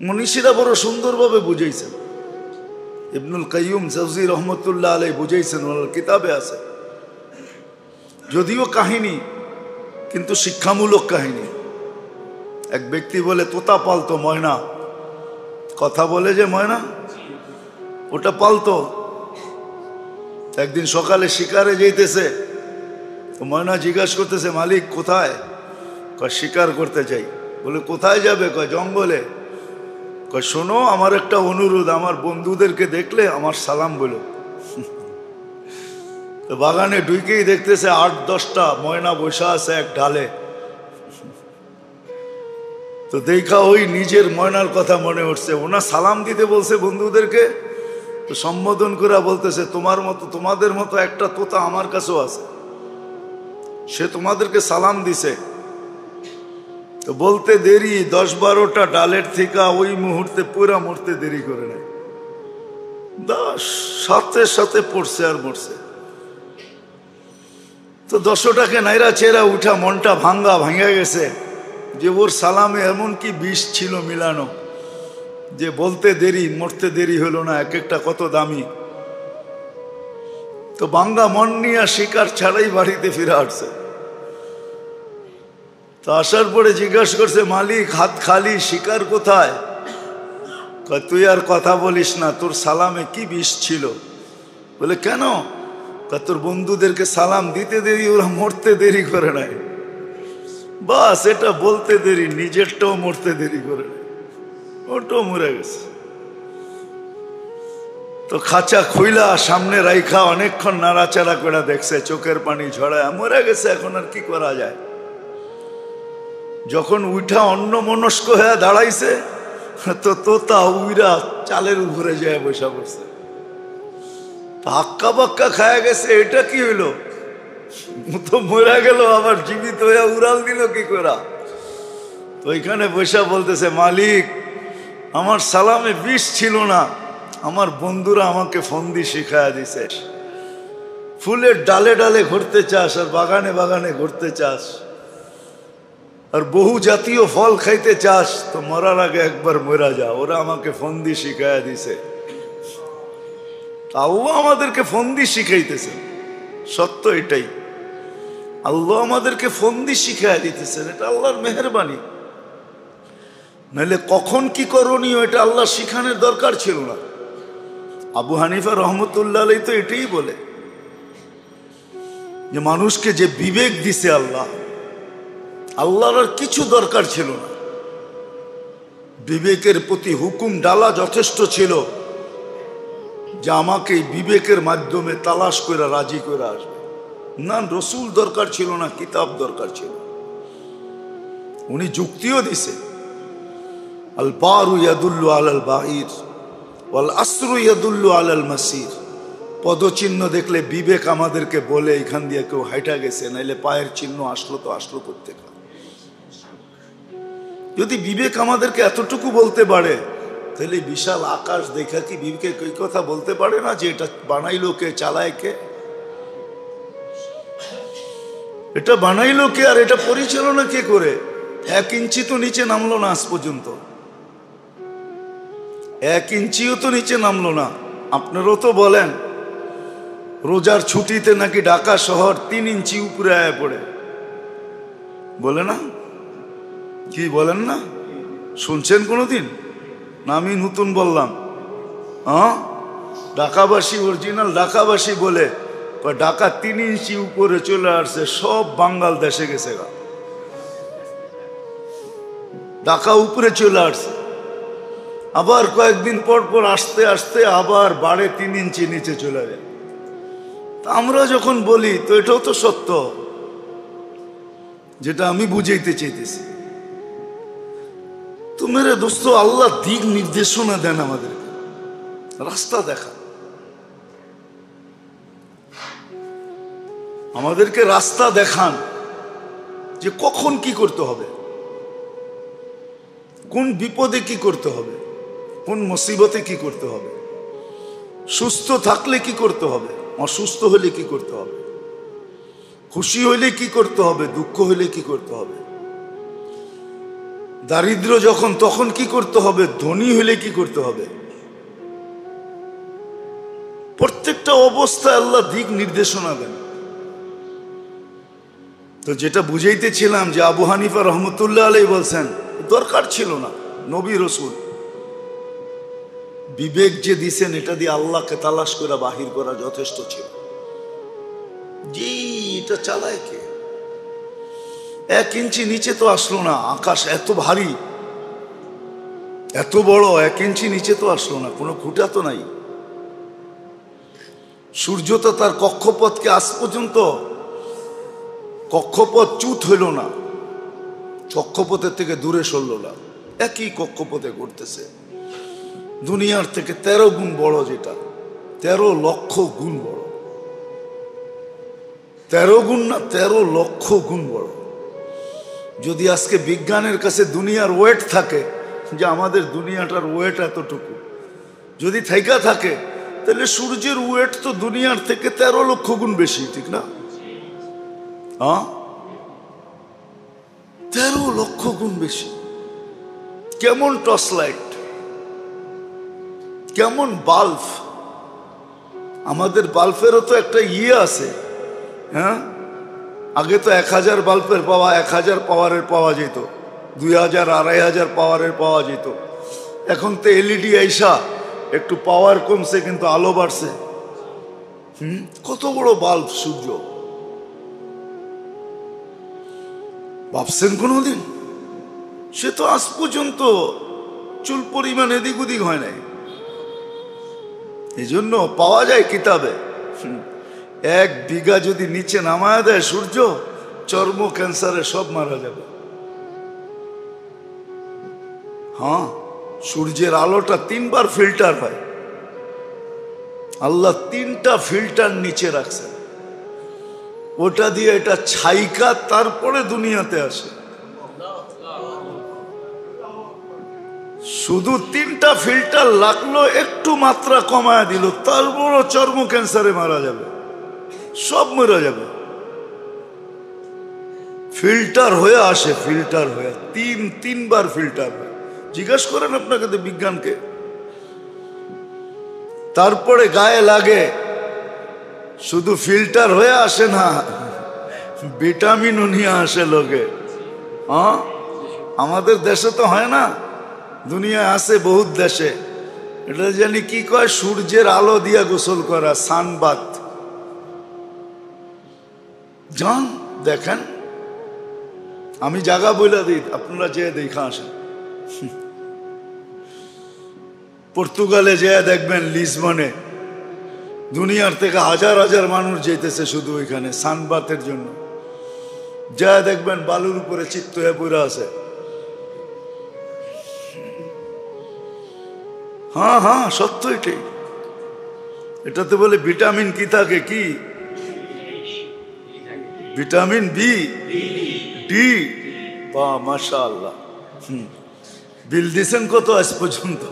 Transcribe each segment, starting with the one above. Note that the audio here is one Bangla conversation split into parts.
মনীষীরা বড় সুন্দরভাবে বুঝাইছেন। ইবনুল কাইয়ুম জাওজি রহমতুল্লাহ আলাইহি বুঝাইছেন, ওনার কিতাবে আছে। যদিও কাহিনী, কিন্তু শিক্ষামূলক কাহিনী। এক ব্যক্তি বলে তোতা পালতো, ময়না, কথা বলে যে ময়না, ওটা পালতো। একদিন সকালে শিকারে যাইতেছে, তো ময়না জিজ্ঞাসা করতেছে, মালিক কোথায়? কয় শিকার করতে চাই। বলে কোথায় যাবে? কয় জঙ্গলে। কয় শোনো, আমার একটা অনুরোধ, আমার বন্ধুদেরকে দেখলে আমার সালাম বলো। তো বাগানে ঢুকেই দেখতেছে 8-10টা ময়না বসা আছে এক ডালে। তো দেখা ওই নিজের ময়নার কথা মনে উঠছে। ওনা সালাম দিতে বলছে বন্ধুদেরকে, তো সম্বোধন করে বলতেছে, তোমার মতো, তোমাদের মতো একটা তোতা আমার কাছেও আছে, সে তোমাদেরকে সালাম দিছে। তো বলতে দেরি, 10-12টা ডালের থেকে ওই মুহূর্তে পুরা মরতে দেরি করে নেয়। সাথে সাথে পড়ছে আর মরছে। তো 10টাকে নাইরা চেরা উঠা, মনটা ভাঙ্গা গেছে যে ওর সালামে এমন কি বিষ ছিল মিলানো যে বলতে দেরি, মরতে দেরি হলো না। এক একটা কত দামি। তো ভাঙ্গা মন নিয়ে শিকার ছাড়াই বাড়িতে ফিরে আসছে। তো আসার পরে জিজ্ঞাসা করছে, মালিক হাত খালি, শিকার কোথায়? তুই আর কথা বলিস না, তোর সালামে কি বিষ ছিল? বলে কেন? তোর বন্ধুদেরকে সালাম দিতে দেরি, ওরা মরতে দেরি করে নাই। বাস এটা বলতে দেরি, নিজেরটাও মরতে দেরি করে নাই, ওটাও মরে গেছে। তো খাঁচা খুইলা সামনে রাইখা অনেকক্ষণ নাড়াচাড়া করে দেখছে, চোখের পানি ঝরায়, মরে গেছে, এখন আর কি করা যায়। যখন উঠা অন্যমনস্ক হয়ে দাঁড়াইছে, তো তোতা উইরা চালের উপরে যায় বসা পড়ছে। হাক্কা বাক্কা খায়া গেছে, এটা কি হইলো? তো মরা গেল, আবার জীবিত হয়ে উড়াল দিল কি করা? তো ওইখানে বসা বলতেছে, মালিক আমার সালামে বিষ ছিল না, আমার বন্ধুরা আমাকে ফন্দি শিখায়া দিছে। ফুলের ডালে ডালে ঘুরতে চাস আর বাগানে বাগানে ঘুরতে চাস আর বহু জাতীয় ফল খাইতে চাস, তো মরার আগে একবার মরা যা, ওরা আমাকে ফন্দি শিখায়া দিছে। আল্লাহ আমাদেরকে ফন্দি শিখাইতেছে, সত্য এটাই। আল্লাহ আমাদেরকে ফন্দি শিখাইয়া দিতেছেন, এটা আল্লাহর মেহেরবানি। নাহলে কখন কি করণীয় এটা আল্লাহ শিখানোর দরকার ছিল না। আবু হানিফা রহমতুল্লাহ আলাইহি তো এটাই বলে যে মানুষকে যে বিবেক দিছে আল্লাহ, আল্লাহর আর কিছু দরকার ছিল না। বিবেকের প্রতি হুকুম ডালা যথেষ্ট ছিল যে আমাকে এই বিবেকের মাধ্যমে তালাশ করে রাজি করে আসবে। না রসুল দরকার ছিল না, কিতাব দরকার ছিল। উনি যুক্তিও দিছে, আল বারু ইয়াদুল্লু আলাল বাহির ওয়াল আসরু ইয়াদুল্লু আলাল মাসির। পদচিহ্ন দেখলে বিবেক আমাদেরকে বলে এখান দিয়ে কেউ হাইটা গেছে, নাইলে পায়ের চিহ্ন আসলো তো আসলো করতে। যদি বিবেক আমাদেরকে এতটুকু বলতে পারে, তাহলে বিশাল আকাশ দেখা কি বিবেকে এই কথা বলতে পারে না যে এটা বানাইলো কে, চালায় কে? এটা বানাইলো কে আর এটা পরিচালনা কে করে? 1 ইঞ্চি তো নিচে নামলো না আজ পর্যন্ত, 1 ইঞ্চিও তো নিচে নামলো না। আপনারাও তো বলেন রোজার ছুটিতে নাকি ঢাকা শহর 3 ইঞ্চি উপরে আয়া পড়ে, বলে না? কি বলেন না? শুনছেন কোনোদিন? না আমি নতুন বললাম? হ্যাঁ, ঢাকাবাসী, অরিজিনাল ঢাকাবাসী বলে ঢাকা 3 ইঞ্চি উপরে চলে আসছে, সব বাঙ্গাল দেশে গেছে গা। ঢাকা উপরে চলে আসছে, আবার কয়েকদিন পর পর আস্তে আস্তে আবার বাড়ে 3 ইঞ্চি নিচে চলে যায়। আমরা যখন বলি তো এটাও তো সত্য, যেটা আমি বুঝাইতে চাইতেছি। তো মেরে দোস্ত, আল্লাহ দিক নির্দেশনা দেন আমাদেরকে, রাস্তা দেখা, আমাদেরকে রাস্তা দেখান যে কখন কি করতে হবে, কোন বিপদে কি করতে হবে, কোন মুসিবতে কি করতে হবে, সুস্থ থাকলে কি করতে হবে, অসুস্থ হলে কি করতে হবে, খুশি হইলে কি করতে হবে, দুঃখ হইলে কি করতে হবে, দারিদ্র যখন, তখন কি করতে হবে, ধনী হলে কি করতে হবে, প্রত্যেকটা অবস্থায় আল্লাহ দিক নির্দেশনা দেন। তো যেটা বুঝাইতেছিলাম যে আবু হানিফা রহমতুল্লাহ আলাইহি বলছেন দরকার ছিল না, নবী রসুল বিবেক যে দিছেন এটা দিয়ে আল্লাহকে তালাশ করে বাহির করা যথেষ্ট ছিল। জি, এটা চালায় কে? 1 ইঞ্চি নিচে তো আসলো না, আকাশ এত ভারী এত বড়, 1 ইঞ্চি নিচে তো আসলো না, কোনো খুঁটা তো নাই। সূর্য তো তার কক্ষপথকে আজ পর্যন্ত কক্ষপথ চ্যুত হইল না, কক্ষপথের থেকে দূরে সরল না, একই কক্ষপথে ঘুরতেছে। দুনিয়ার থেকে 13 গুণ বড়, যেটা 13 লক্ষ গুণ বড়, 13 গুণ না 13 লক্ষ গুণ বড়। যদি আজকে বিজ্ঞানের কাছে দুনিয়ার ওয়েট থাকে, যে আমাদের দুনিয়াটার ওয়েট এতটুকু যদি থাইকা থাকে, তাহলে সূর্যের ওয়েট তো দুনিয়ার থেকে 13 লক্ষ গুণ বেশি, ঠিক না? 13 লক্ষ গুণ বেশি। কেমন টর্চ লাইট, কেমন বাল্ব, আমাদের বাল্বেরও তো একটা আছে, হ্যাঁ? আগে তো 1000 বাল্বের পাওয়া 1000 পাওয়ারের পাওয়া যেত, 2000 2500 পাওয়ারের পাওয়া যেত। এখন তো এলইডি আইসা একটু পাওয়ার কমছে কিন্তু আলো বাড়ছে। কত বড় বাল্ব সূর্য, ভাবছেন কোনদিন? সে তো আজ পর্যন্ত চুল পরিমাণ এদিক ওদিক হয় নাই। এই জন্য পাওয়া যায় কিতাবে, 1 বিঘা যদি নিচে নামায় দেয় সূর্য, চর্ম ক্যান্সারে সব মারা যাবে। হ্যাঁ, সূর্যের আলোটা 3 বার ফিল্টার হয়, আল্লাহ 3টা ফিল্টার নিচে রাখছেন, ওটা দিয়ে এটা ছাইকা তারপরে দুনিয়াতে আসে। শুধু 3টা ফিল্টার লাগলো, একটু মাত্রা কমায় দিল, তারপরও চর্ম ক্যান্সারে মারা যাবে, সব মরে যাবে। ফিল্টার হয়ে আসে, ফিল্টার হয়ে 3 বার ফিল্টার হয়। জিজ্ঞাসা করেন আপনাকে তো বিজ্ঞানকে। তারপরে গায়ে লাগে, শুধু ফিল্টার হয়ে আসে না, ভিটামিনও নিয়ে আসে লোকে। আমাদের দেশে তো হয় না, দুনিয়ায় আছে বহুত দেশে। এটা জানি কি কয়, সূর্যের আলো দিয়া গোসল করা, সানবাত। যান দেখেন, আমি জায়গা বইলা দিই, আপনারা যে দেখা আসেন। পর্তুগালে যেয়ে দেখবেন, লিসবনে দুনিয়ার থেকে হাজার হাজার মানুষ যেতেছে শুধু ওইখানে সানবাতের জন্য। যা দেখবেন বালুর উপরে চিত্ত হয়ে পড়ে আছে। হ্যাঁ হ্যাঁ, সত্য এটাই। এটাতে বলে ভিটামিন কি থাকে, কি ভিটামিন ডি। বাহ, মাশাআল্লাহ। বিল দিছেন কত আজ পর্যন্ত?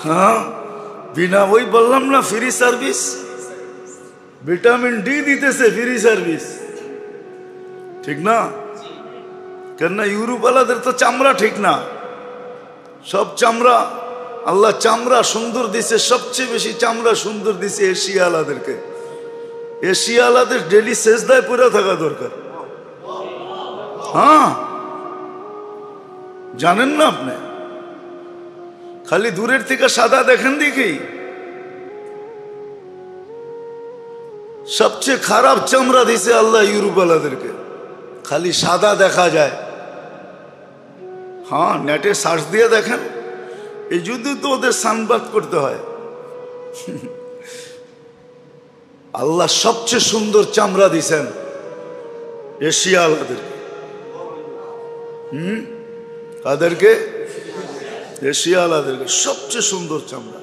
হ্যাঁ, বিনা, ওই বললাম না ফ্রি সার্ভিস, ভিটামিন ডি দিতেছে ফ্রি সার্ভিস, ঠিক না? কেননা ইউরোপওয়ালাদের তো চামড়া ঠিক না, সব চামড়া আল্লাহ চামড়া সুন্দর দিছে, সবচেয়ে বেশি চামড়া সুন্দর দিছে এশিয়াওয়ালাদেরকে। এশিয়াওয়ালাদের ডেলি সেজদায় পড়ে থাকা দরকার। হ্যাঁ, জানেন না আপনি? খালি দূরের থেকে সাদা দেখেন দেখি, সবচেয়ে খারাপ চামড়া দিছে আল্লাহ ইউরোপওয়ালাদেরকে, খালি সাদা দেখা যায়। হ্যাঁ, নেটে সার্চ দিয়ে দেখেন। এই যদি তো ওদের সানবাত করতে হয়। আল্লাহ সবচেয়ে সুন্দর চামড়া দিছেন এশিয়াওয়ালাদেরকে। কাদেরকে? এশিয়াওয়ালাদেরকে সবচেয়ে সুন্দর চামড়া।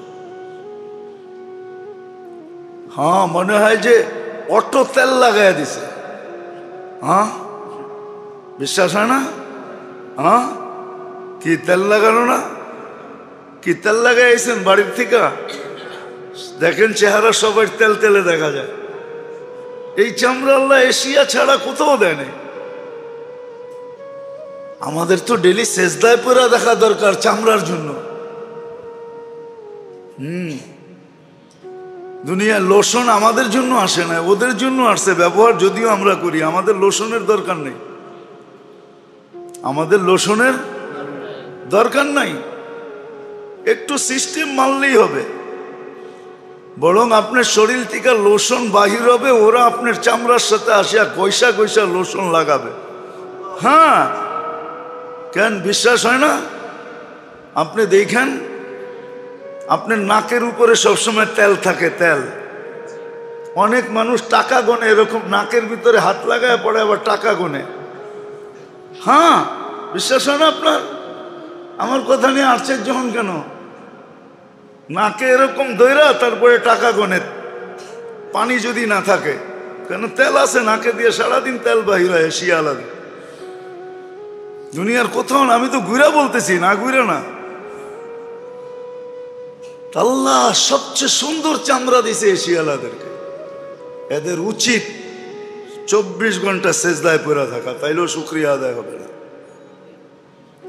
হ্যাঁ, মনে হয় যে অটো তেল লাগাই দিছে। হ্যাঁ, বিশ্বাস হয় না? হ্যাঁ, কি তেল লাগানো না? কি তেল লাগাইছেন বাড়ির থেকে? দেখেন চেহারা সবাই তেল তেলে দেখা যায়। এই চামড়া আল্লাহ এশিয়া ছাড়া কোথাও দেয় নাই। আমাদের তো ডেলি সেজদায় পড়া দেখা দরকার চামড়ার জন্য। দুনিয়ার লোশন আমাদের জন্য আসে না, ওদের জন্য আসছে ব্যবহার, যদিও আমরা করি। আমাদের লোশনের দরকার নেই, আমাদের লোশনের দরকার নাই, একটু সিস্টেম মানলেই হবে। বরং আপনার শরীর থেকে লোশন বাহির হবে, ওরা আপনার চামড়ার সাথে আসিয়া কইসা কইসা লোশন লাগাবে। হ্যাঁ, কেন বিশ্বাস হয় না? আপনি দেখেন, আপনার নাকের উপরে সবসময় তেল থাকে, তেল। অনেক মানুষ টাকা গনে, এরকম নাকের ভিতরে হাত লাগায় পড়ে আবার টাকা গনে। হ্যাঁ, বিশ্বাস হয় না আপনার? আমার কথা নিয়ে আশ্চর্য হন কেন? নাকে এরকম দইরা তারপরে টাকা গনে, পানি যদি না থাকে, কেন তেল আছে নাকে দিয়ে, সারাদিন তেল বাহির হয় শিয়ালা। দুনিয়ার কোথাও না, আমি তো ঘুরা বলতেছি, না ঘুরা না। আল্লাহ সবচেয়ে সুন্দর চামড়া দিছে শিয়ালাদেরকে। এদের উচিত 24 ঘন্টা সেজদায় পড়ে থাকা, তাইলেও শুকরিয়া আদায় হবে না।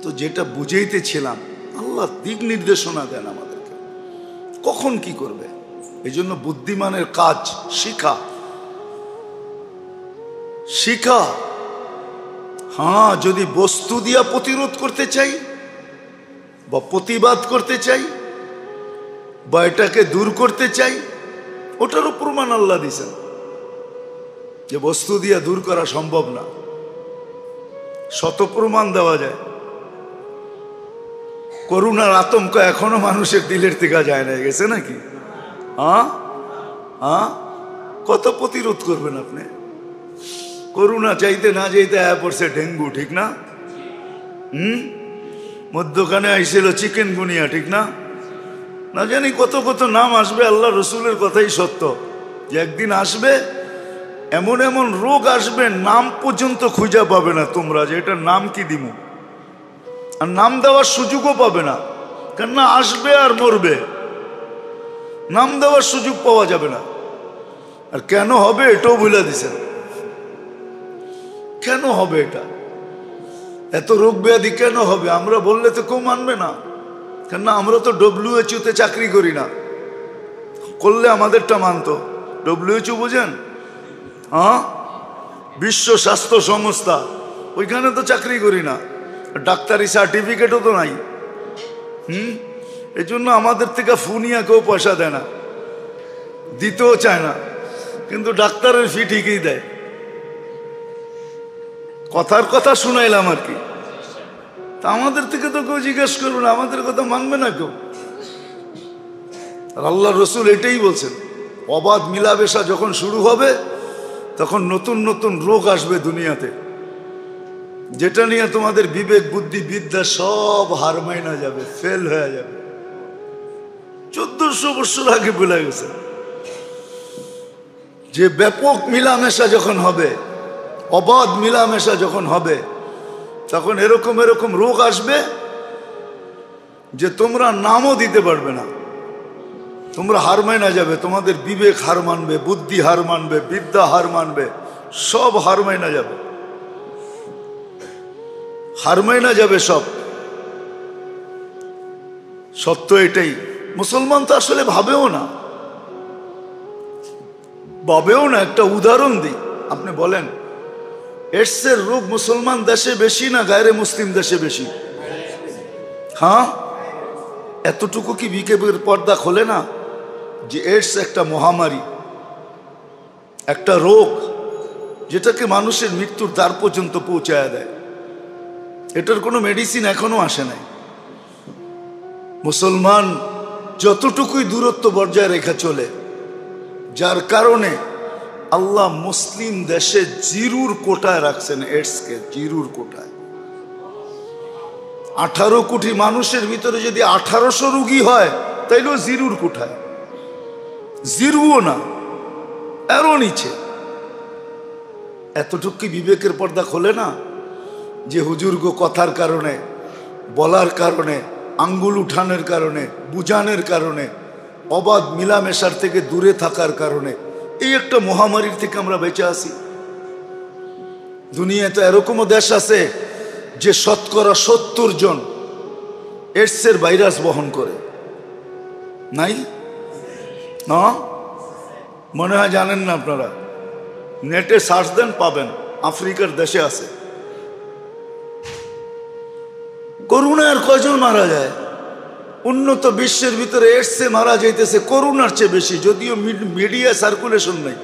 তো যেটা বুঝাইতেছিলাম, আল্লাহ দিক নির্দেশনা দেন আমাদেরকে কখন কি করবে। এই জন্য বুদ্ধিমানের কাজ শিখা, শিখা। হ্যাঁ, যদি বস্তু দিয়া প্রতিরোধ করতে চাই বা প্রতিবাদ করতে চাই বা এটাকে দূর করতে চাই, ওটারও প্রমাণ আল্লাহ দিছেন যে বস্তু দিয়া দূর করা সম্ভব না। শত প্রমাণ দেওয়া যায়। করুণার আতঙ্ক এখনো মানুষের দিলের থেকে যায় না, গেছে নাকি? হ্যাঁ হ্যাঁ, কত প্রতিরোধ করবেন আপনি? করুণা চাইতে না চাইতে আয়া পড়ছে ডেঙ্গু, ঠিক না? মধ্যখানে আইছিল চিকেন গুনিয়া, ঠিক না? না জানি কত কত নাম আসবে। আল্লাহ রসুলের কথাই সত্য যে একদিন আসবে, এমন এমন রোগ আসবে, নাম পর্যন্ত খুঁজে পাবে না তোমরা, যে এটার নাম কি দিমু। আর নাম দেওয়ার সুযোগও পাবে না, কেননা আসবে আর মরবে, নাম দেওয়ার সুযোগ পাওয়া যাবে না। আর কেন হবে এটাও বলে দিছেন। কেন হবে এটা? এত রোগ ব্যাধি কেন হবে? আমরা বললে তো কেউ মানবে না, কেননা আমরা তো WHO তে চাকরি করি না। করলে আমাদেরটা মানতো। WHO বুঝেন? হ্যাঁ, বিশ্ব স্বাস্থ্য সংস্থা, ওইখানে তো চাকরি করি না, ডাক্তারি সার্টিফিকেটও তো নাই। এই জন্য আমাদের থেকে ফুনিয়া কেউ পয়সা দেয় না, দিতেও চায় না, কিন্তু ডাক্তারের ফি ঠিকই দেয়। কথার কথা শুনাইলাম আর কি। তা আমাদের থেকে তো কেউ জিজ্ঞেস করবে না, আমাদের কথা মানবে না কেউ। আর আল্লাহ রসুল এটাই বলছেন, অবাধ মিলামেশা যখন শুরু হবে তখন নতুন নতুন রোগ আসবে দুনিয়াতে, যেটা নিয়ে তোমাদের বিবেক বুদ্ধি বিদ্যা সব হার মাইনা যাবে, ফেল হয়ে যাবে। 1400 বছর আগে বলে গেছে যে ব্যাপক মিলামেশা যখন হবে, অবাধ মিলামেশা যখন হবে, তখন এরকম এরকম রোগ আসবে যে তোমরা নামও দিতে পারবে না। তোমরা হার মাইনা যাবে, তোমাদের বিবেক হার মানবে, বুদ্ধি হার মানবে, বিদ্যা হার মানবে, সব হার মাইনা যাবে, হার মাইনা যাবে সব। সত্য এটাই। মুসলমান তো আসলে ভাবেও না, ভাবেও না। একটা উদাহরণ দিই, আপনি বলেন এডসের রোগ মুসলমান দেশে বেশি না গায়রে মুসলিম দেশে বেশি? হ্যাঁ, এতটুকু কি বিকেবের পর্দা খোলে না যে এডস একটা মহামারী, একটা রোগ যেটাকে মানুষের মৃত্যুর দ্বার পর্যন্ত পৌঁছায় দেয়। এটার কোনো মেডিসিন এখনো আসে নাই। মুসলমান যতটুকুই দূরত্ব বজায় রেখে চলে, যার কারণে আল্লাহ মুসলিম দেশে জিরুর কোটায় রাখছেন এডসকে, জিরুর কোটায়। 18 কোটি মানুষের ভিতরে যদি 1800 রোগী হয়, তাইলেও জিরুর কোটায়, জিরুও না, এরও নিচে। এতটুকু বিবেকের পর্দা খোলে না যে হুজুর্গ কথার কারণে, বলার কারণে, আঙ্গুল উঠানের কারণে, বুঝানোর কারণে, অবাধ মিলামেশার থেকে দূরে থাকার কারণে এই একটা মহামারীর থেকে আমরা বেঁচে আছি। দুনিয়ায় তো এরকমও দেশ আছে যে শতকরা 70 জন এইডসের ভাইরাস বহন করে? নাই না? মনে হয় জানেন না আপনারা, নেটে সার্চ দেন পাবেন, আফ্রিকার দেশে আছে। করোনার কয়জন মারা যায়? উন্নত বিশ্বের ভিতরে এইডসে মারা যাইতেছে করোনার চেয়ে বেশি, যদিও মিডিয়া সার্কুলেশন নাই,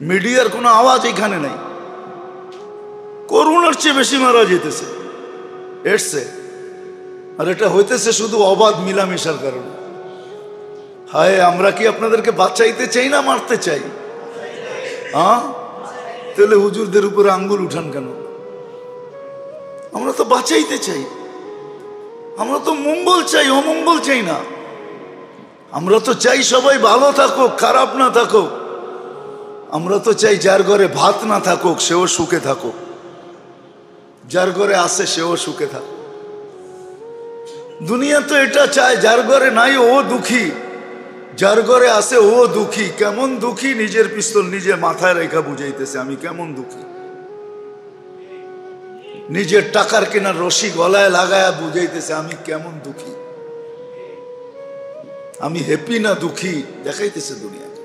মিডিয়ার কোনো আওয়াজ এখানে নাই। করোনার চেয়ে বেশি মারা যেতেছে এইডসে, আর এটা হইতেছে শুধু অবাধ মিলামেশার কারণে। হায়, আমরা কি আপনাদেরকে বাঁচাইতে চাই না মারতে চাই? হ্যাঁ, তাহলে হুজুরদের উপরে আঙ্গুল উঠান কেন? আমরা তো বাঁচাইতে চাই, আমরা তো মঙ্গল চাই, অমঙ্গল চাই না। আমরা তো চাই সবাই ভালো থাকুক, খারাপ না থাকুক। আমরা তো চাই যার ঘরে ভাত না থাকুক সেও সুখে থাকুক, যার ঘরে আছে সেও সুখে থাকুক। দুনিয়া তো এটা চায়, যার ঘরে নাই ও দুঃখী, যার ঘরে আছে ও দুঃখী। কেমন দুঃখী? নিজের পিস্তল নিজে মাথায় রেখা বুঝাইতেছে আমি কেমন দুঃখী। নিজের টাকার কেনার রশি গলায় লাগায়া বুঝাইতেছে আমি কেমন দুঃখী। আমি হ্যাপি না দুঃখী দেখাইতেছে দুনিয়াকে।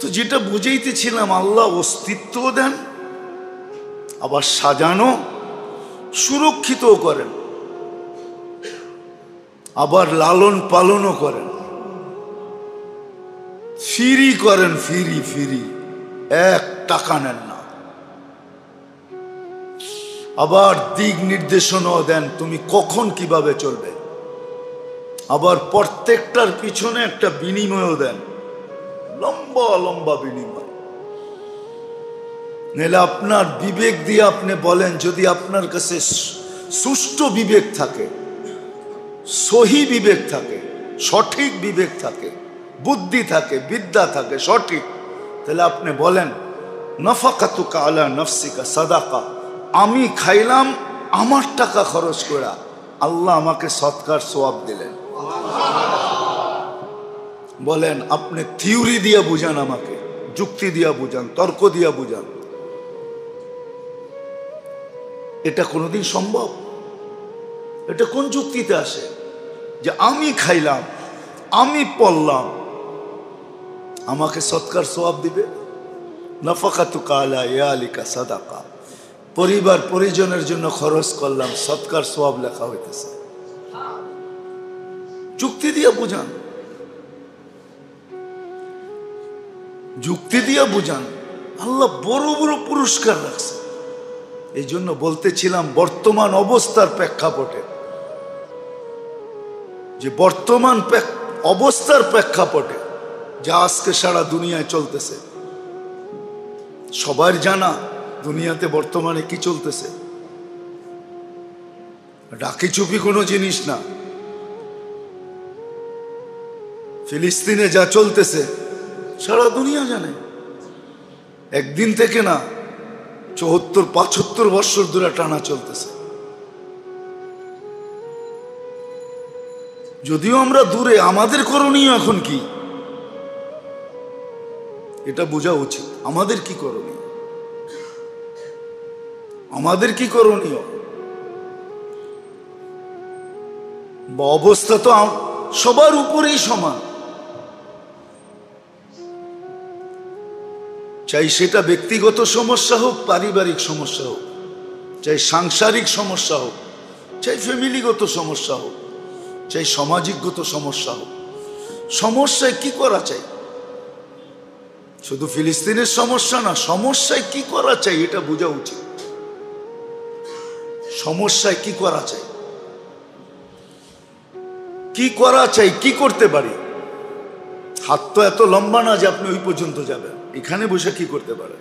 তো যেটা বুঝাইতেছিলাম, আল্লাহ অস্তিত্ব দেন, আবার সাজানো সুরক্ষিত করেন, আবার লালন পালনও করেন, ফ্রি করেন, ফ্রি ফ্রি, 1 টাকা নেন না। আবার দিক নির্দেশনাও দেন তুমি কখন কিভাবে চলবে। আবার প্রত্যেকটার পিছনে একটা বিনিময়ও দেন, লম্বা লম্বা বিনিময়। নাহলে আপনার বিবেক দিয়ে আপনি বলেন, যদি আপনার কাছে সুষ্ঠু বিবেক থাকে, সহি বিবেক থাকে, সঠিক বিবেক থাকে, বুদ্ধি থাকে, বিদ্যা থাকে সঠিক, তাহলে আপনি বলেন নাফাকাতুকা আলা নাফসিকা সাদাকা, আমি খাইলাম আমার টাকা খরচ করা, আল্লাহ আমাকে সৎকার সওয়াব দিলেন। বলেন, আপনি থিওরি দিয়া বুঝান, আমাকে যুক্তি দিয়া বুঝান, তর্ক দিয়া বুঝান, এটা কোনোদিন সম্ভব? এটা কোন যুক্তিতে আসে যে আমি খাইলাম, আমি পড়লাম, আমাকে সৎকার সওয়াব দিবে? নাফাকাতুকা আলা ইয়ালিকা সাদাকা, পরিবার পরিজনের জন্য খরচ করলাম, সৎকার সওয়াব লেখা হইতেছে। যুক্তি দিয়ে বুঝান, যুক্তি দিয়ে বুঝান। আল্লাহ বড় বড় পুরস্কার রাখছে। এই জন্য বলতেছিলাম বর্তমান অবস্থার প্রেক্ষাপটে, যে বর্তমান অবস্থার প্রেক্ষাপটে যা আজকে সারা দুনিয়ায় চলতেছে, সবার জানা দুনিয়াতে বর্তমানে কি চলতেছে। ডাকি চুপি কোনো জিনিস না। ফিলিস্তিনে যা চলতেছে সারা দুনিয়া জানে, একদিন থেকে না, 74-75 বছর ধরে টানা চলতেছে। যদিও আমরা দূরে, আমাদের করণীয় এখন কি এটা বোঝা উচিত। আমাদের কি করণীয়, আমাদের কি করণীয়? অবস্থা তো সবার উপরেই সমান, চাই সেটা ব্যক্তিগত সমস্যা হোক, পারিবারিক সমস্যা হোক, চাই সাংসারিক সমস্যা হোক, চাই ফ্যামিলিগত সমস্যা হোক, চাই সামাজিকগত সমস্যা হোক। সমস্যায় কি করা চাই? শুধু ফিলিস্তিনের সমস্যা না, সমস্যায় কি করা চাই এটা বোঝা উচিত। সমস্যায় কি করা চাই, কি করা চাই, কি করতে পারি। হাত তো এত লম্বা না যে আপনি ওই পর্যন্ত যাবেন। এখানে বসে কি করতে পারেন,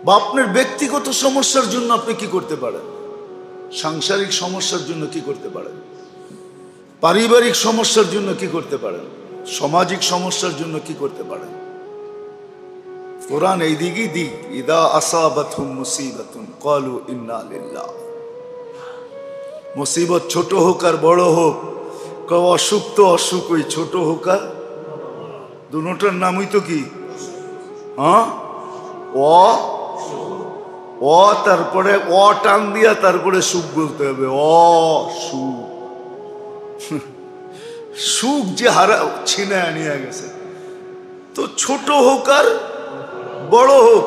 বা আপনার ব্যক্তিগত সমস্যার জন্য আপনি কি করতে পারেন, সাংসারিক সমস্যার জন্য কি করতে পারেন, পারিবারিক সমস্যার জন্য কি করতে পারেন, সামাজিক সমস্যার জন্য কি করতে পারেন। কোরআন এই দিকই দিক, ইদা আসাবাতহুম মুসিবাতুন ক্বালু ইন্না লিল্লাহ। মুসিবত ছোট হোক আর বড় হোক, অসুখ তো অসুখ, ওই ছোট হোক আর দুটোটার নামই তো কি, হ্যাঁ, অ তারপরে অ টান দিয়া তারপরে সুখ বলতে হবে। অ সুখ, সুখ যে হারা ছিনে আনিয়া গেছে। তো ছোট হোক আর বড় হোক,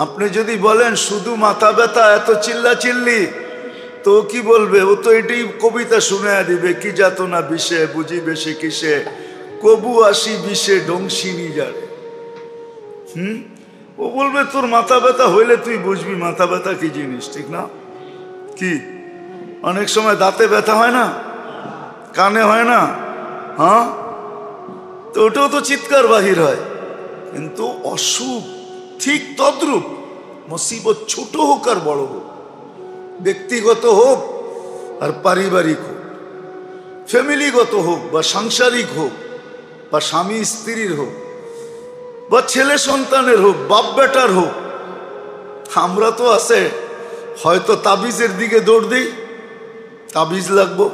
আপনি যদি বলেন শুধু মাথা ব্যথা এত চিল্লা চিল্লি, তো কি বলবে? ও তো এটাই কবিতা শুনে দিবে, কি যাতনা বিষে বুঝিবে সে কিসে, কবু আসি বিষে ডংসিনি যারে। ও বলবে তোর মাথা ব্যথা হইলে তুই বুঝবি মাথা ব্যথা কি জিনিস, ঠিক না? কি অনেক সময় দাঁতে ব্যথা হয় না, কানে হয় না, হ্যাঁ, তো ওটাও তো চিৎকার বাহির হয়। কিন্তু অসুখ ঠিক তদ্রূপ। মুসিবত ছোট হোক আর বড় হোক, ব্যক্তিগত হোক আর পারিবারিক হোক, ফ্যামিলিগত হোক বা সাংসারিক হোক, বা স্বামী স্ত্রীর হোক, বা ছেলে সন্তানের হোক, বাপ বেটার হোক, আমরা তো আছে হয়তো তাবিজের দিকে দৌড় দিই, তাবিজ লাগবো,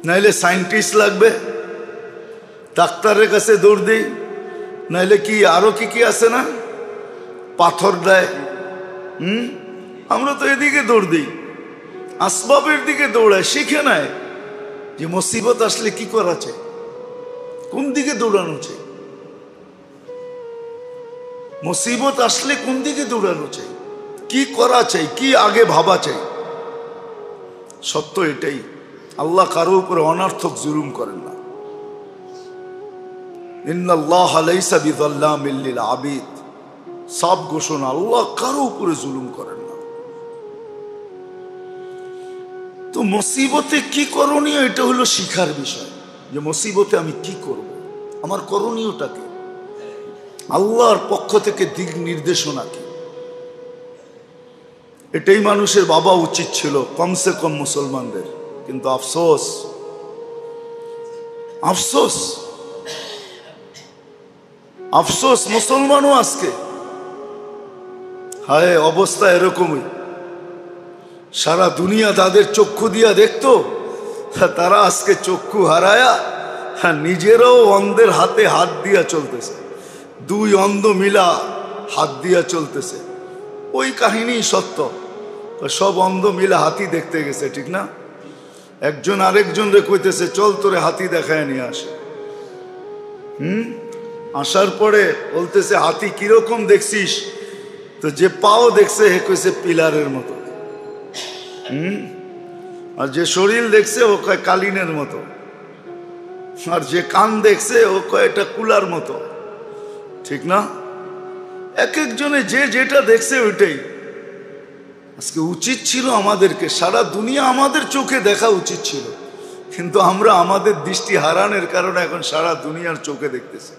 নাইলে সায়েন্টিস্ট লাগবে, ডাক্তারের কাছে দৌড় দিই, নাইলে কি আরো কি কি আছে না, পাথর দেয়। আমরা তো এদিকে দৌড় দিই, আসবাবের দিকে দৌড়ায়, শিখে নেয় যে মুসিবত আসলে কি করা চাই, কোন দিকে দৌড়ানো চাই, মুসিবত আসলে কোন দিকে দৌড়ানো চাই, কি করা চাই, কি আগে ভাবা চাই। সত্য এটাই, আল্লাহ কারো উপরে অনর্থক জুলুম করেন না। ইন্নাল্লাহা লাইসা বিযাল্লামিল লিল আবিদ, সব ঘোষণা, আল্লাহ কারো উপরে জুলুম করেন না। তো মুসিবতে কি করণীয়, এটা হলো শিখার বিষয়, যে মুসিবতে আমি কি করব, আমার করণীয়টাকে, আল্লাহর পক্ষ থেকে দিক নির্দেশনা কি, এটাই মানুষের ভাবা উচিত ছিল, কমসে কম মুসলমানদের। কিন্তু আফসোস, আফসোস, আফসোস, মুসলমানও আজকে হায় অবস্থা এরকমই। সারা দুনিয়া তাদের চক্ষু দিয়া দেখতো, তারা আজকে চক্ষু হারায়া নিজেরাও অন্ধের হাতে হাত দিয়া চলতেছে, দুই অন্ধ মিলা হাত দিয়া চলতেছে। ওই কাহিনী সত্য, সব অন্ধ মিলা হাতি দেখতে গেছে, ঠিক না? একজন আরেকজন রে কইতেছে চল তোরে হাতি দেখায় নিয়ে আসে। আসার পরে বলতেছে হাতি কিরকম দেখছিস? তো যে পাও দেখছে হে কইছে পিলারের মতো, আর যে শরীর দেখছে ও কয় কালিনের মতো, আর যে কান দেখছে ও কয় এটা কুলার মতো, ঠিক না? এক একজনে যে যেটা দেখছে ওইটাই। আজকে উচিত ছিল আমাদেরকে, সারা দুনিয়া আমাদের চোখে দেখা উচিত ছিল, কিন্তু আমরা আমাদের দৃষ্টি হারানোর কারণে এখন সারা দুনিয়ার চোখে দেখতেছি।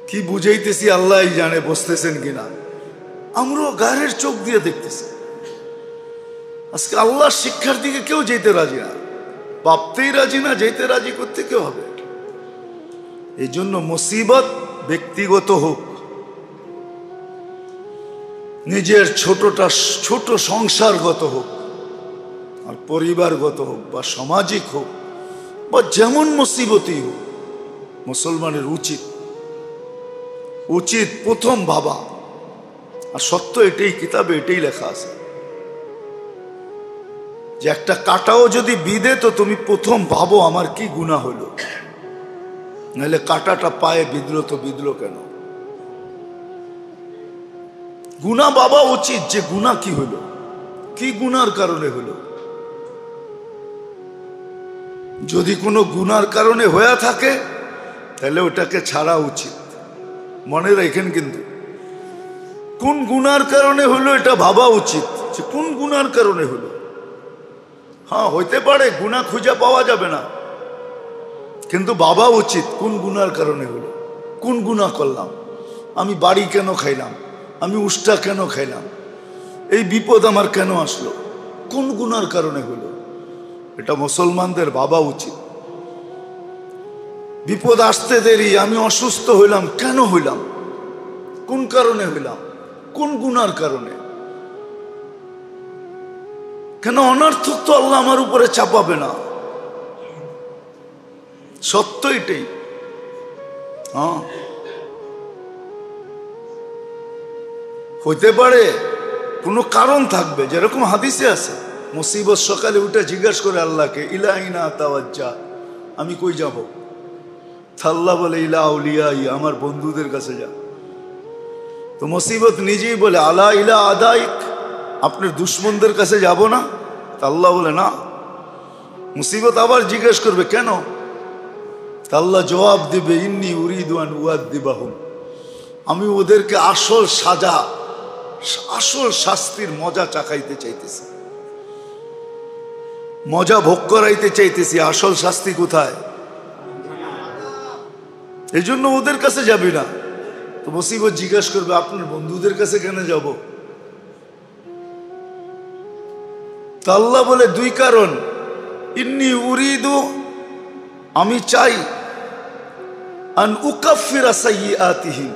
কি বুঝাইতেছি আল্লাহ জানে, বসতেছেন কিনা। আমরাও গায়ের চোখ দিয়ে দেখতেছি। আজকে আল্লাহর শিক্ষার দিকে কেউ যেতে রাজি না, ভাবতেই রাজি না, যেতে রাজি করতে কেউ হবে। এই জন্য মুসিবত ব্যক্তিগত হোক, নিজের ছোট সংসারগত হোক, আর পরিবারগত হোক, বা সামাজিক হোক, বা যেমন মুসিবতই হোক, মুসলমানের উচিত প্রথম ভাবা। আর সত্য এটাই, কিতাবে এটাই লেখা আছে যে একটা কাঁটাও যদি বিঁধে তো তুমি প্রথম ভাবো আমার কি গুনাহ হলো, নাহলে কাঁটাটা পায়ে বিঁধলো তো বিঁধলো কেন। গুনাহ ভাবা উচিত যে গুনাহ কি হলো, কি গুনার কারণে হলো। যদি কোনো গুনার কারণে হয়ে থাকে তাহলে ওটাকে ছাড়া উচিত। মনে রাখেন কিন্তু কোন গুনার কারণে হলো এটা ভাবা উচিত, যে কোন গুনার কারণে হলো। হ্যাঁ, হইতে পারে গুনাহ খুঁজে পাওয়া যাবে না, কিন্তু ভাবা উচিত কোন গুনার কারণে হলো, কোন গুনাহ করলাম, আমি বাড়ি কেন খাইলাম, আমি উষ্টা কেন খাইলাম, এই বিপদ আমার কেন আসলো, কোন গুনার কারণে হলো, এটা মুসলমানদের ভাবা উচিত। বিপদ আসতে দেরি, আমি অসুস্থ হইলাম, কেন হইলাম, কোন কারণে হইলাম, কোন গুনার কারণে, কেন অনর্থক তো আল্লাহ আমার উপরে চাপাবে না। সত্য এটাই। হ্যাঁ, হইতে পারে কোনো কারণ থাকবে, যেরকম হাদিসে আছে মুসিবত সকালে উঠে জিজ্ঞাসা করে আল্লাহকে, ইলাহিনা তাওয়াজ্জা, আমি কই যাব? আল্লাহ বলে ইলা আউলিয়াই, আমার বন্ধুদের কাছে যা। তো মুসিবত নিজেই বলে আলা ইলা আদাইক, আপনার দুশ্মনদের কাছে যাব না? আল্লাহ বলে না। মুসিবত আবার জিজ্ঞেস করবে কেন? আল্লাহ জবাব দিবে ইন্নী উরিদু আন উআযযিবাহুম, আমি ওদেরকে আসল সাজা, আসল শাস্তির মজা চাকাইতে চাইতেছি, মজা ভোগ করাইতে চাইতেছি। আসল শাস্তি কোথায়? এই জন্য ওদের কাছে যাবি না। তো মুসিবত জিজ্ঞেস করবে আপনার বন্ধুদের কাছে কেন যাব? তা আল্লাহ বলে দুই কারণ, ইন্নী উরিদু, আমি চাই, আন উকাফিরা সাইয়্যাতিহিম,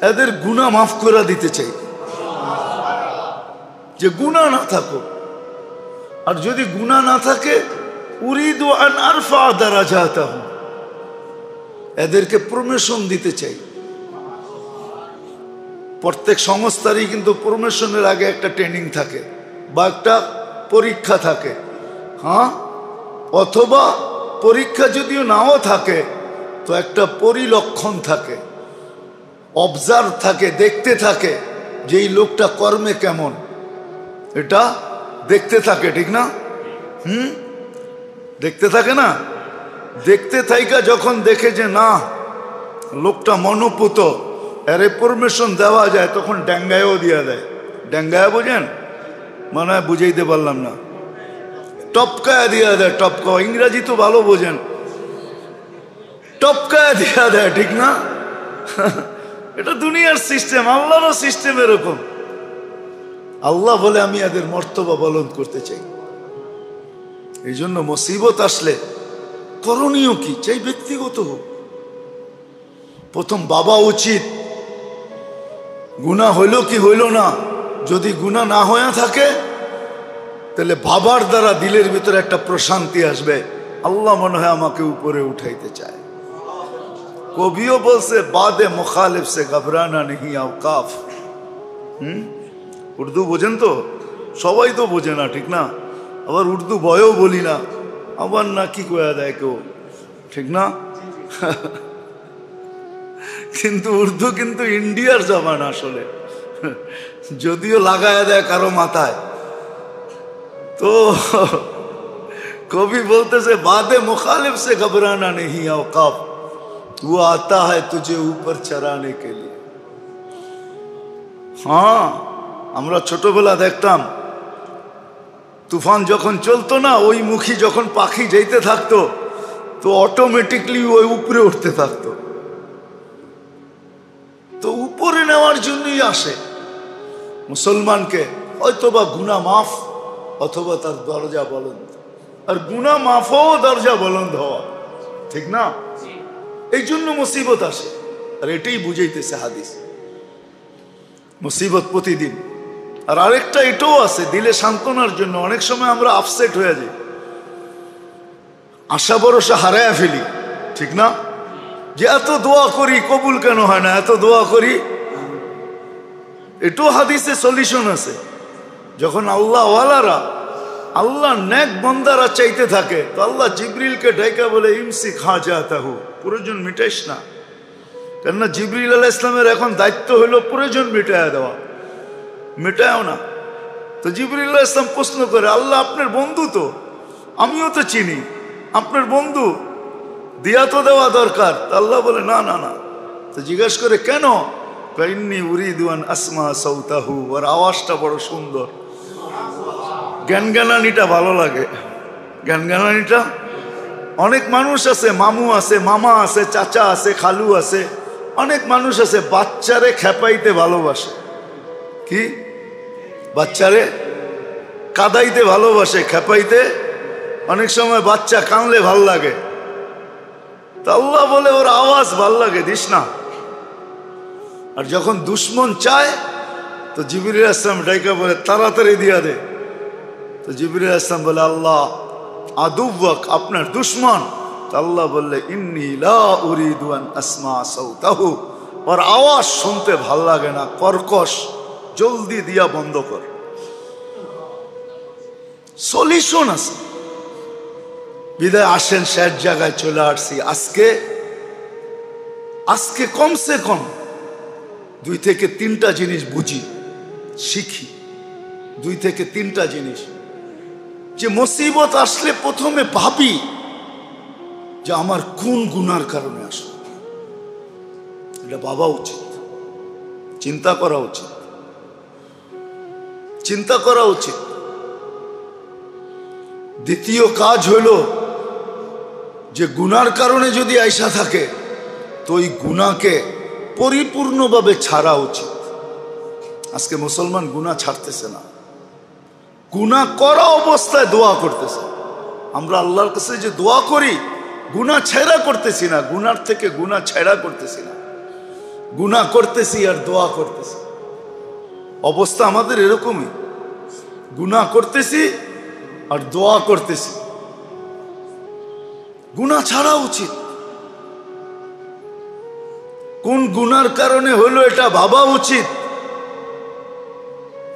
এদের গুনাহ মাফ করে দিতে চাই, যে গুনাহ না থাকো। আর যদি গুনাহ না থাকে, উরিদু আন আরফা দারাজাতাহুম, এদেরকে প্রমোশন দিতে চাই। প্রত্যেক সংস্থারই কিন্তু প্রমোশনের আগে একটা ট্রেনিং থাকে বা একটা পরীক্ষা থাকে, হ্যাঁ, অথবা পরীক্ষা যদিও নাও থাকে তো একটা পরিলক্ষণ থাকে, অবজার্ভ থাকে, দেখতে থাকে যে এই লোকটা কর্মে কেমন, এটা দেখতে থাকে, ঠিক না? দেখতে থাকে না? দেখতে থাইকা যখন দেখে যে না লোকটা মনোপুত, এরে পারমিশন দেওয়া যায়, তখন ড্যাঙ্গায়ও দিয়া দেয়। ড্যাঙ্গায় বোঝেন? মনে হয় বুঝাইতে পারলাম না। টপকায় দিয়া দেয়, টপকা, ইংরাজি তো ভালো বোঝেন, টপকায় দিয়া দেয়, ঠিক না? এটা দুনিয়ার সিস্টেম, আল্লাহরও সিস্টেম এরকম। আল্লাহ বলে আমি এদের মর্তবা বলন্দ করতে চাই। এই জন্য মুসিবত আসলে করণীয় কি, চাই ব্যক্তিগত হোক। প্রথম বাবা উচিত, গুনাহ হইল কি হইল না, যদি গুনাহ না হয়ে থাকে তাহলে বাবার দ্বারা দিলের ভিতরে একটা প্রশান্তি আসবে, আল্লাহ মনে হয় আমাকে উপরে উঠাইতে চায়। কবিও বলছে বাদে মুখালিফ সে ঘবরানা নেহি আওকাফ। উর্দু বোঝেন তো? সবাই তো বোঝে না, ঠিক না? আবার উর্দু বয়ও বলি না, আবার না কি কয়া দেয় কেউ, ঠিক না? কিন্তু উর্দু কিন্তু ইন্ডিয়ার জবান আসলে, যদিও লাগায় দেয় কারো মাথায়। তো কবি বলতেছে বাদে মুখালিফ সে ঘবরানা নেহি আওকাফ, वो आता है तुझे ऊपर चराने के लिए। হ্যাঁ, আমরা ছোটবেলা দেখতাম তুফান যখন চলতো না, ওই মুখী যখন পাখি যেতে থাকতো তো অটোমেটিকলি ওই উপরে উঠতে থাকতো। তো উপরে নেওয়ার জন্যই আসে মুসলমানকে, হয়তোবা গুনাহ মাফ অথবা তার দরজা বুলন্দ। আর গুনাহ মাফও দরজা বুলন্দ হওয়া, ঠিক না? এই জন্য মুসিবত আসে। আর এটাই বুঝাইতেছে হাদিস, মুসিবত প্রতিদিন। আর আরেকটা এটাও আছে দিলে সান্ত্বনার জন্য। অনেক সময় আমরা আপসেট হয়ে যাই, আশা ভরসা হারায়া ফেলি, ঠিক না? যে এত দোয়া করি কবুল কেন হয় না, এত দোয়া করি। এটাও হাদিসে সলিউশন আছে। যখন আল্লাহ ওয়ালারা, আল্লাহ নেক বান্দারা চাইতে থাকে তো আল্লাহ জিবরিলকে ডাইকা বলে ইমসি খা যাতাহু, প্রয়োজন মিটাইস না। কেননা জিবরিল আলাইহিস সালামের এখন দায়িত্ব হলো প্রয়োজন মিটায়া দেওয়া, মেটায়ও না। তো জিবরিল আলাইহিস সালাম প্রশ্ন করে, আল্লাহ আপনার বন্ধু তো, আমিও তো চিনি, আপনার বন্ধু, দিয়া তো দেওয়া দরকার। তো আল্লাহ বলে না না না। তো জিজ্ঞাসা করে কেন? ইন্নী উরিদু আন আসমা সাউতাহু, ওর আওয়াজটা বড় সুন্দর, জ্ঞানজ্ঞানানিটা ভালো লাগে। জ্ঞানজ্ঞানানিটা, অনেক মানুষ আছে, মামু আছে, মামা আছে, চাচা আছে, খালু আছে, অনেক মানুষ আছে বাচ্চারে খেপাইতে ভালোবাসে। কি? বাচ্চারে কাদাইতে ভালোবাসে, খেপাইতে। অনেক সময় বাচ্চা কানলে ভাল লাগে। তা আল্লাহ বলে ওর আওয়াজ ভাল লাগে, দিস না। আর যখন দুশ্মন চায় তো জিবরিল আলাইহিস সালাম ডাইকা বলে তাড়াতাড়ি দিয়া দে। তো জিবরিল আলাইহিস সালাম বলে আল্লাহ আদুওয়াক, আপনার দুশ্মন। তো আল্লাহ বললে ইন্নী লা উরিদু আন আসমা সাউতাহু, ওর আওয়াজ শুনতে ভাল লাগে না, কর্কশ, জলদি দিয়া বন্ধ কর। সলিউশন আছে। বিদায় আসেন, শেষ জায়গায় চলে আসছি। আজকে কমসে কম 2 থেকে 3টা জিনিস বুঝি, শিখি। 2 থেকে 3টা জিনিস যে মুসিবত আসলে প্রথমে ভাবি যে আমার কোন গুনার কারণে আসলো। এটা ভাবা উচিত, চিন্তা করা উচিত, চিন্তা করা উচিত। দ্বিতীয় কাজ হইল যে গুনার কারণে যদি আইসা থাকে তো ওই গুনাহকে পরিপূর্ণভাবে ছাড়া উচিত। আজকে মুসলমান গুনাহ ছাড়তেছে না, গুনাহ করা অবস্থায় দোয়া করতেছে। আমরা আল্লাহর কাছে যে দোয়া করি, গুনাহ ছেড়া করতেছি না, গুনার থেকে গুনাহ ছেড়া করতেছি না, গুনাহ করতেছি আর দোয়া করতেছি। অবস্থা আমাদের এরকমই, গুনাহ করতেছি আর দোয়া করতেছি। গুনাহ ছাড়া উচিত। কোন গুনার কারণে হলো এটা ভাবা উচিত।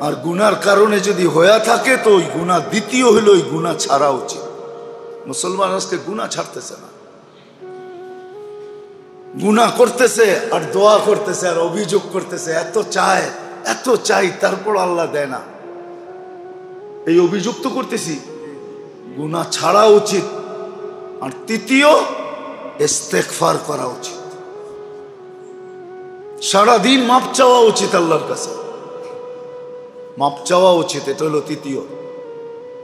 আর গুনার কারণে যদি হয়ে থাকে তো ওই গুনাহ দ্বিতীয় হলো ওই গুনাহ ছাড়া উচিত। মুসলমান আজকে গুনাহ ছাড়তেছে না, গুনাহ করতেছে আর দোয়া করতেছে আর অভিযোগ করতেছে, এত চাই তারপর আল্লাহ দেয় না। এই অভিযোগ তো করতেছি, গুনাহ ছাড়া উচিত। আর তৃতীয়, ইস্তেগফার করা উচিত। সারাদিন মাপ চাওয়া উচিত আল্লাহর কাছে, মাপ চাওয়া উচিত। এটা হলো তৃতীয়।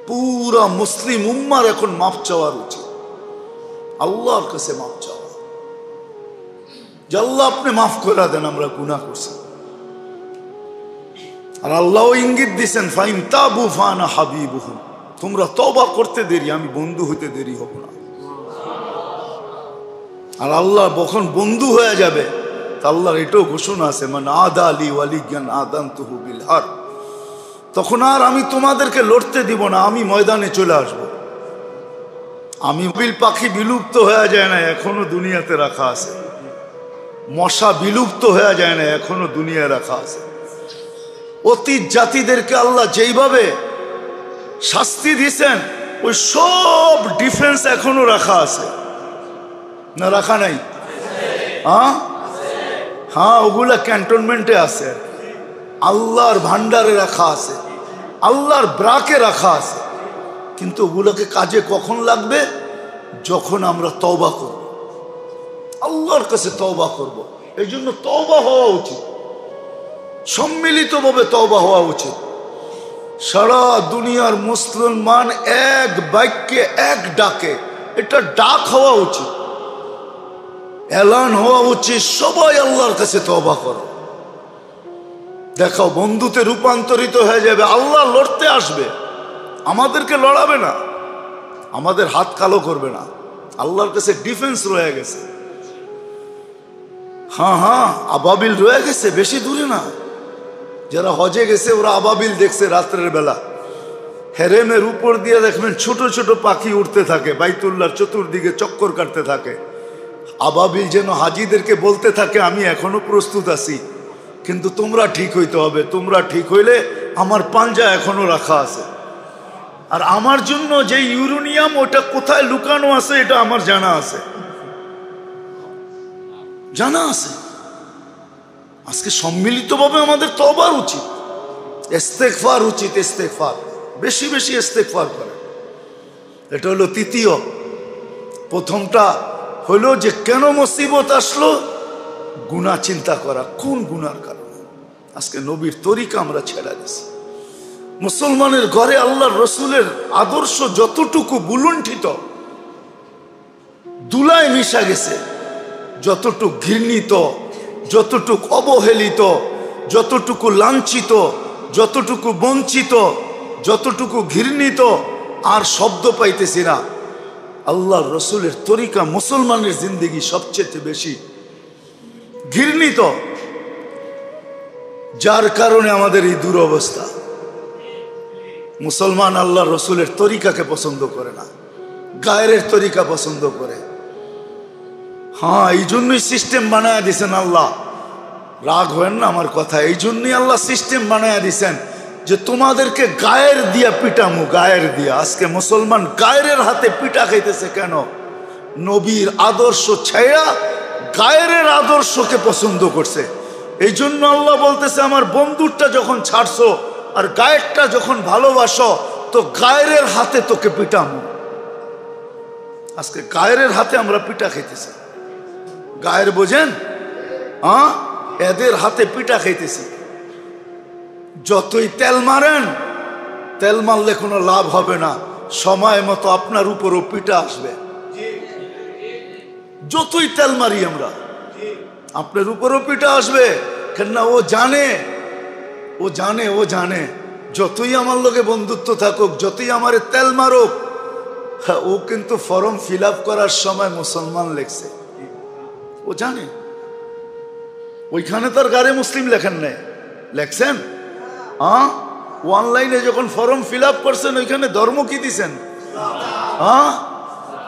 পুরা মুসলিম উম্মার এখন মাপ চাওয়ার উচিত, আল্লাহর কাছে মাপ চাওয়া যে আল্লাহ আপনি মাফ করে দেন, আমরা গুনাহ করছি। আর আল্লাহ ইঙ্গিত দিছেন, ফাইন তাবু ফানা হাবিবুহুম, তোমরা তওবা করতে দেরি, আমি বন্ধু হইতে দেরি হব না। আর আল্লাহ যখন বন্ধু হয়ে যাবে, আল্লাহর এটাও ঘোষণা আছে, মান আদা আলী ওয়ালিয়ান আদানতুহু বিল হার, তখন আর আমি তোমাদেরকে লড়তে দিব না, আমি ময়দানে চলে আসব। আমি বিল পাখি বিলুপ্ত হয়ে যায় না, এখনো দুনিয়াতে রাখা আছে। মশা বিলুপ্ত হয়ে যায় না, এখনো দুনিয়ায় রাখা আছে। অতীত জাতিদেরকে আল্লাহ যেইভাবে শাস্তি দিয়েছেন, ওই সব ডিফেন্স এখনো রাখা আছে না রাখা নাই? হ্যাঁ, ওগুলা ক্যান্টনমেন্টে আছে, আল্লাহর ভান্ডারে রাখা আছে, আল্লাহর ব্রাকে রাখা আছে। কিন্তু ওগুলোকে কাজে কখন লাগবে? যখন আমরা তওবা করব, আল্লাহর কাছে তওবা করব। এই জন্য তওবা হওয়া উচিত, সম্মিলিতভাবে তওবা হওয়া উচিত। সারা দুনিয়ার মুসলমান এক বাক্যে এক ডাকে, এটা ডাক হওয়া উচিত, এলান হওয়া উচিত, সবাই আল্লাহর কাছে তওবা করো। দেখাও বন্ধুতে রূপান্তরিত হয়ে যাবে। আল্লাহ লড়তে আসবে, আমাদেরকে লড়াবে না, আমাদের হাত কালো করবে না। আল্লাহর কাছে ডিফেন্স রয়ে গেছে। হ্যাঁ, আবাবিল রয়ে গেছে, বেশি দূরে না। যারা হজে গেছে ওরা আবাবিল দেখছে রাত্রের বেলা। হেরেমের উপর দিয়ে দেখবেন ছোট ছোট পাখি উঠতে থাকে, বাইতুল্লাহর চতুর্দিকে চক্কর কাটতে থাকে। আবাবিল যেন হাজিদেরকে বলতে থাকে, আমি এখনো প্রস্তুত আছি, কিন্তু তোমরা ঠিক হইতে হবে। তোমরা ঠিক হইলে আমার পাঞ্জা এখনো রাখা আছে। আর আমার জন্য যে ইউরেনিয়াম ওটা কোথায় লুকানো আছে এটা আমার জানা আছে, জানা আছে। আজকে সম্মিলিতভাবে আমাদের তওবার উচিত, ইস্তেগফার উচিত, ইস্তেগফার বেশি বেশি ইস্তেগফার করে। এটা হলো তৃতীয়। প্রথমটা হলো যে কেন মুসিবত আসলো, গুনাহ চিন্তা করা, কোন গুনার কারণে। আজকে নবীর তরিকা আমরা ছেড়ে দিছি। মুসলমানের ঘরে আল্লাহর রসুলের আদর্শ যতটুকু বুলুণ্ঠিত, দুলায় মিশা গেছে, যতটুকু ঘৃণিত, যতটুকু অবহেলিত, যতটুকু লাঞ্ছিত, যতটুকু বঞ্চিত, যতটুকু ঘৃণিত, আর শব্দ পাইতেছি না। আল্লাহর রসুলের তরিকা মুসলমানের জিন্দেগি সবচেয়ে বেশি ঘৃণিত, যার কারণে আমাদের এই দুরবস্থা। মুসলমান আল্লাহর রসুলের তরিকাকে পছন্দ করে না, গায়ের তরিকা পছন্দ করে। হ্যাঁ, এই জন্যই সিস্টেম বানায় দিয়েছেন আল্লাহ রাগ হয় না আমার কথা। এই জন্যই আল্লাহ সিস্টেম বানায়া দিছেন যে তোমাদেরকে গায়ের দিয়া পিটামু, গায়ের দিয়া। আজকে মুসলমান গায়ের হাতে পিটা খাইতেছে কেন? নবীর আদর্শ ছায়া গায়ের আদর্শকে পছন্দ করছে। এই জন্য আল্লাহ বলতেছে আমার বন্ধুরটা যখন ছাড়ছো আর গায়েরটা যখন ভালোবাসো তো গায়ের হাতে তোকে পিটামু। আজকে গায়ের হাতে আমরা পিটা খাইতেছি। গায়ের বোঝেন? এদের হাতে পিটা খাইতেছি। যতই তেল মারেন, তেল মারলে কোনো লাভ হবে না, সময় মতো আপনার উপরও পিটা আসবে। যতই তেল মারি আমরা, আপনার উপরও পিটা আসবে। কেননা ও জানে, ও জানে, ও জানে যতই আমার লোকে বন্ধুত্ব থাকুক, যতই আমার তেল মারুক, ও কিন্তু ফর্ম ফিল আপ করার সময় মুসলমান লেখছে। ও জানে ওইখানে তার গারে মুসলিম লেখেন নাই, লেখছেন অনলাইনে যখন ফর্ম ফিল আপ করছেন ওইখানে ধর্ম কি দিছেন?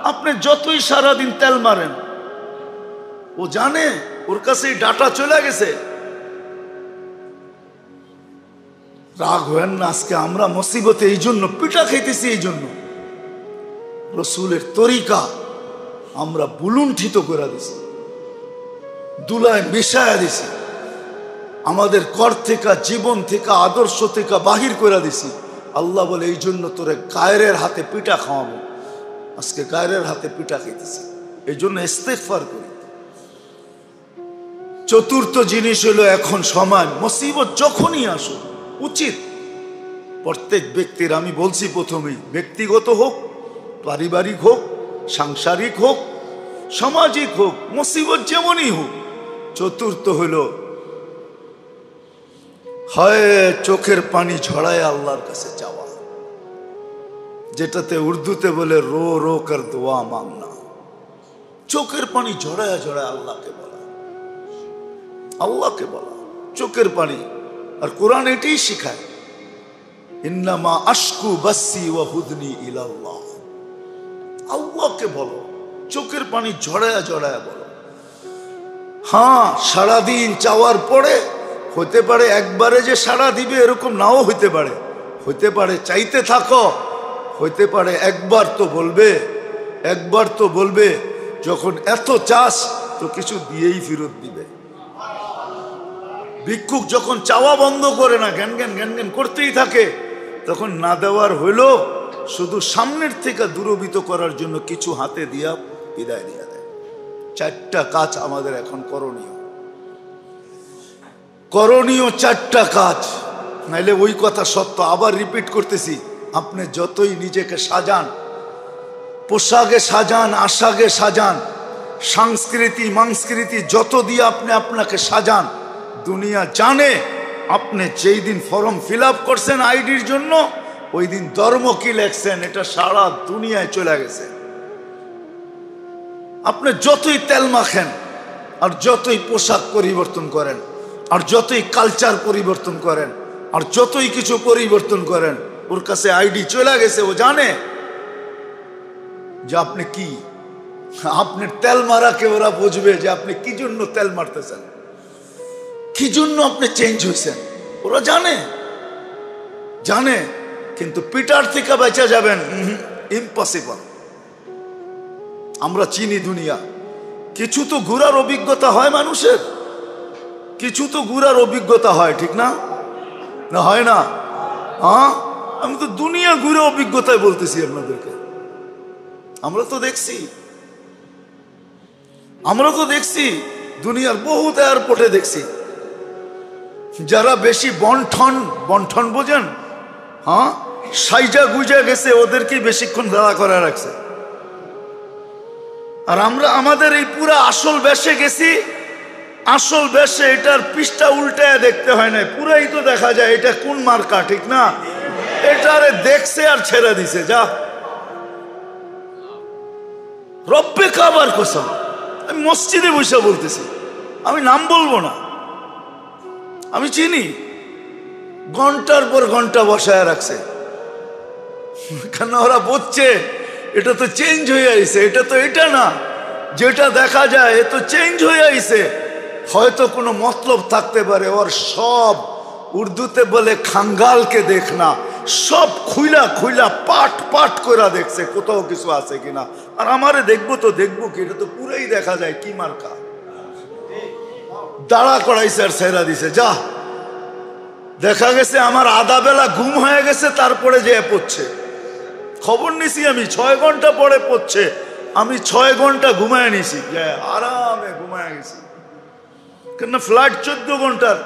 আপনি যতই সারাদিন তেল মারেন, ও জানে, ওর কাছে ডাটা চলে গেছে। রাগ হয়েন না। আজকে আমরা মুসিবতে এই জন্য পিটা খাইতেছি, এই জন্য রসুলের তরিকা আমরা বুলুণ্ঠিত করে দিছি, দুলায় মিশায়া দিছি, আমাদের কর থেকে, জীবন থেকে, আদর্শ থেকে বাহির করে দিছি। আল্লাহ বলে এই জন্য তোরে গায়ের হাতে পিটা খাওয়াবো। আজকে গায়ের হাতে পিটা খাইতেছি, এই জন্য ইস্তেগফার করি। চতুর্থ জিনিস হলো এখন সময়, মুসিবত যখনই আসুক উচিত প্রত্যেক ব্যক্তির, আমি বলছি প্রথমেই, ব্যক্তিগত হোক, পারিবারিক হোক, সাংসারিক হোক, সামাজিক হোক, মুসিবত যেমনই হোক, চতুর্থ হলো হয় চোখের পানি ঝরায় আল্লাহর কাছে যাওয়া, যেটাতে উর্দুতে বলে রো রো কর দোয়া মাংনা। চোখের পানি ঝরায় ঝরায় আল্লাহকে বলা, আল্লাহকে বলা চোখের পানি। আর কোরআন এটাই শিখায়, ইন্নামা আশকু বাসি ওয়া হুদনি ইলাল্লাহ। আল্লাহকে বলো, চোখের পানি ঝরায়া ঝরায়া বলো। হ্যাঁ, সারাদিন চাওয়ার পরে হতে পারে একবারে যে সাড়া দিবে এরকম নাও হইতে পারে, হইতে পারে চাইতে থাকো, হইতে পারে একবার তো বলবে, একবার তো বলবে। যখন এত চাস তো কিছু দিয়েই ফেরত দিবে। ভিক্ষুক যখন চাওয়া বন্ধ করে না, জ্ঞান জ্ঞান জ্ঞান জ্ঞান করতেই থাকে, তখন না দেওয়ার হইলো শুধু সামনের থেকে দূরভীত করার জন্য কিছু হাতে দিয়া বিদায় দিয়া দেয়। চারটা কাজ আমাদের এখন করণীয়, করণীয় চারটা কাজ। নাইলে ওই কথা সত্য, আবার রিপিট করতেছি, আপনি যতই নিজেকে সাজান, পোশাকে সাজান, আশাকে সাজান, সংস্কৃতি মাংস্কৃতি যত দিয়ে আপনি আপনাকে সাজান, দুনিয়া জানে আপনি যেই দিন ফর্ম ফিল আপ করছেন আইডির জন্য, ওই দিন ধর্ম কি লেখছেন এটা সারা দুনিয়ায় চলে গেছে। আপনি যতই তেল মাখেন, আর যতই পোশাক পরিবর্তন করেন, আর যতই কালচার পরিবর্তন করেন, আর যতই কিছু পরিবর্তন করেন, ওর কাছে আইডি চলে গেছে। ও জানে যে আপনি কি, আপনার তেল মারাকে ওরা বুঝবে যে আপনি কি জন্য তেল মারতেছেন, কি জন্য আপনি চেঞ্জ হয়েছেন। ওরা জানে, জানে, কিন্তু পিটার থেকে বেঁচে যাবেন ইম্পসিবল। আমরা চিনি দুনিয়া, কিছু তো ঘুরার অভিজ্ঞতা হয় মানুষের, কিছু তো ঘুরার অভিজ্ঞতা হয়, ঠিক না? না হয় না? আমি তো দুনিয়া ঘুরে অভিজ্ঞতায় বলতেছি আপনাদেরকে। আমরা তো দেখছি, আমরা তো দেখছি দুনিয়ার বহুত এয়ারপোর্টে দেখছি যারা বেশি বন্ঠন, বন্ঠন বোঝেন? সাইজা গুজা গেছে, ওদেরকে বেশিক্ষণ দাঁড়া করে রাখছে। আর আমরা আমাদের এই পুরা আসল বেশে গেছি, আসল বেশে এটার পৃষ্ঠা উল্টায় দেখতে হয় না, পুরাই তো দেখা যায় এটা কোন মার্কা, ঠিক না? এটারে দেখছে আর ছেড়ে দিছে। যা রব্বে কাবার কসম, আমি মসজিদে বসে বলতেছি, আমি নাম বলবো না, আমি চিনি, ঘন্টার পর ঘন্টা বসায় রাখছে। কেন? ওরা বুঝছে এটা তো চেঞ্জ হয়ে আইছে, এটা তো এটা না যেটা দেখা যায়, এ তো চেঞ্জ হয়ে আইছে। হয়তো কোনো মতলব থাকতে পারে। ওর সব উর্দুতে বলে খাঙ্গালকে দেখ না, সব খুইলা খুইলা পাট পাট করে দেখছে কোথাও কিছু আছে কিনা। আর আমারে দেখবো তো দেখবো কি, এটা তো পুরাই দেখা যায় কি মার্কা। দাঁড়া করাইছে আর ছেড়া দিছে। যা দেখা গেছে আমার আধা বেলা ঘুম হয়ে গেছে, তারপরে যে পড়ছে। খবর নিছি আমি 6 ঘন্টা পরে পড়ছে, আমি 6 ঘন্টা ঘুমায় নিছি, আরামে ঘুমায় গেছি। কেন ফ্লাইট 14 ঘন্টার,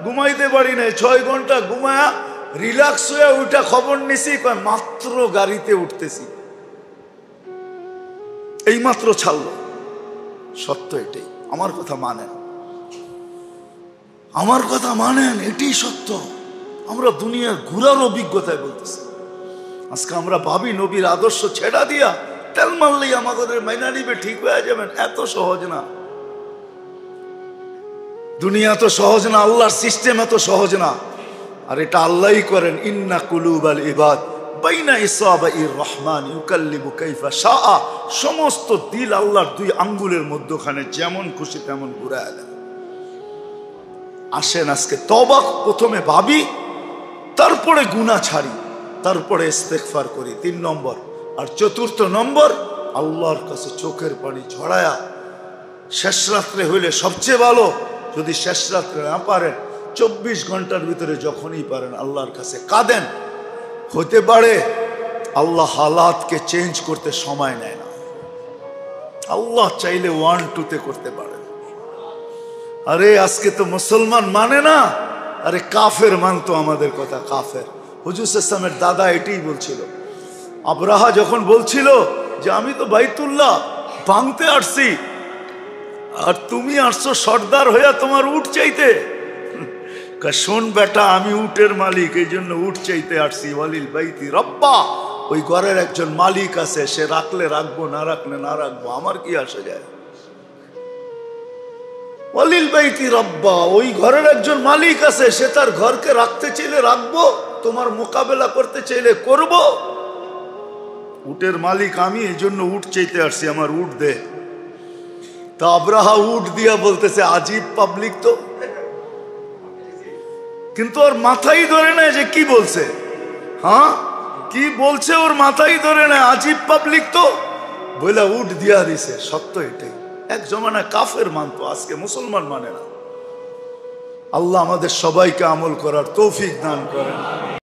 ঘুমাইতে পারি নাই। 6 ঘন্টা ঘুমায়া রিল্যাক্স হয়ে ওইটা খবর নিছি, মাত্র গাড়িতে উঠতেছি, এই মাত্র ছাড়লো। সত্য এটাই। আমার কথা মানেন, আমার কথা মানেন, এটাই সত্য। আমরা দুনিয়ার ঘুরার অভিজ্ঞতায় বলতেছি। আজকে আমরা ভাবি নবীর আদর্শ ছেড়া দিয়া তেল মারলেই আমাদের মাইনা নিবে, ঠিক হয়ে যাবেন। এত সহজ না, দুনিয়া তো সহজ না, আল্লাহর সিস্টেম এত সহজ না। আর এটা আল্লাহই করেন, ইন্না কুলুবাল ইবাদ বাইনা ইসাবাইর রহমান ইউকাল্লিবু কাইফা শাআ। সমস্ত দিল আল্লাহর 2 আঙ্গুলের মধ্যখানে যেমন খুশি তেমন ঘুরায় দেন। আসেন আজকে তওবা প্রথমে ভাবি, তারপরে গুনাহ ছাড়ি, তারপরে ইস্তেগফার করি, 3 নম্বর। আর 4র্থ নম্বর, আল্লাহর কাছে চোখের পানি ঝরায়া, শেষ রাত্রে হইলে সবচেয়ে ভালো। যদি শেষ রাত্রে না পারেন, 24 ঘন্টার ভিতরে যখনই পারেন আল্লাহর কাছে কাঁদেন। হতে পারে আল্লাহ হালাতকে চেঞ্জ করতে সময় নেয় না, আল্লাহ চাইলে 1-2তে করতে পারেন। আরে আজকে তো মুসলমান মানে না, আরে কাফের মানতো আমাদের কথা, কাফের। হুজুর ইসলামের দাদা এটাই বলছিল। আবরাহা যখন বলছিল যে আমি তো বাইতুল্লাহ ভাঙতে আসছি, আর তুমি আসছো সর্দার হইয়া তোমার উট চাইতে। শোন বেটা, আমি উটের মালিক, এই জন্য উট চাইতে আসছি। ওয়ালিল বাইতি রব্বা, ওই ঘরের একজন মালিক আছে, সে রাখলে রাখবো, না রাখলে না রাখবো, আমার কি আসে যায়। ওয়ালিল বাইতি রব্বা, ওই ঘরের একজন মালিক আছে, সে তার ঘরকে রাখতে চাইলে রাখবো, তোমার মোকাবেলা করতে চাইলে করব। উটের মালিক আমি, এই জন্য উট চাইতে আসছি, আমার উট দে। তা আবরাহা উট দিয়া বলতেছে, আজীব পাবলিক তো। কিন্তু ওর মাথাই ধরে নেয় যে কি বলছে, হ্যাঁ কি বলছে, ওর মাথাই ধরে নেয়, আজীব পাবলিক তো বইলা উট দিয়া দিছে। সত্য এটাই। এক জমানায় কাফের মানতো, আজকে মুসলমান মানে না। আল্লাহ আমাদের সবাইকে আমল করার তৌফিক দান করেন।